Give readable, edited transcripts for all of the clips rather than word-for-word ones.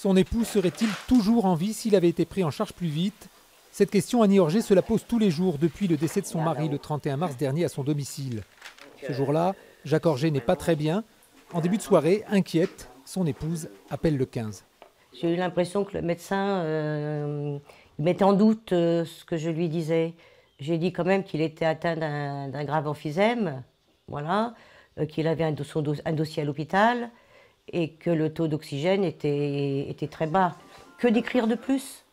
Son époux serait-il toujours en vie s'il avait été pris en charge plus vite? Cette question, Annie Orgé se la pose tous les jours depuis le décès de son mari le 31 mars dernier à son domicile. Ce jour-là, Jacques Orgé n'est pas très bien. En début de soirée, inquiète, son épouse appelle le 15. J'ai eu l'impression que le médecin mettait en doute ce que je lui disais. J'ai dit quand même qu'il était atteint d'un grave emphysème, voilà, qu'il avait un dossier à l'hôpital et que le taux d'oxygène était très bas. Que d'écrire de plus?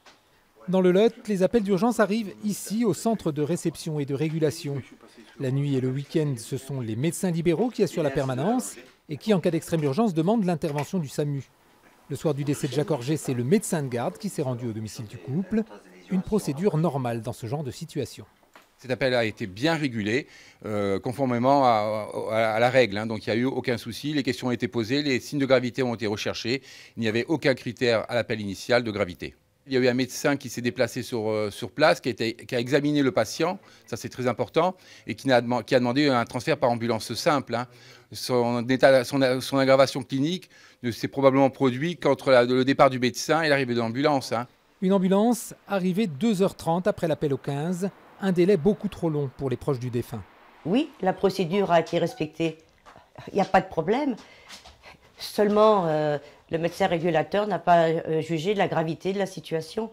Dans le Lot, les appels d'urgence arrivent ici, au centre de réception et de régulation. La nuit et le week-end, ce sont les médecins libéraux qui assurent la permanence et qui, en cas d'extrême urgence, demandent l'intervention du SAMU. Le soir du décès de Jacques Orgé, c'est le médecin de garde qui s'est rendu au domicile du couple. Une procédure normale dans ce genre de situation. Cet appel a été bien régulé, conformément à la règle. Donc il n'y a eu aucun souci, les questions ont été posées, les signes de gravité ont été recherchés. Il n'y avait aucun critère à l'appel initial de gravité. Il y a eu un médecin qui s'est déplacé sur place, qui a examiné le patient, ça c'est très important, et qui a demandé un transfert par ambulance simple. Son aggravation clinique s'est probablement produite entre le départ du médecin et l'arrivée de l'ambulance. Une ambulance arrivée 2h30 après l'appel au 15, un délai beaucoup trop long pour les proches du défunt. Oui, la procédure a été respectée. Il n'y a pas de problème. Seulement, le médecin régulateur n'a pas jugé de la gravité de la situation.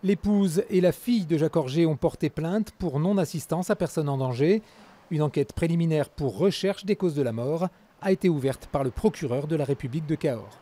L'épouse et la fille de Jacques Orgé ont porté plainte pour non-assistance à personne en danger. Une enquête préliminaire pour recherche des causes de la mort a été ouverte par le procureur de la République de Cahors.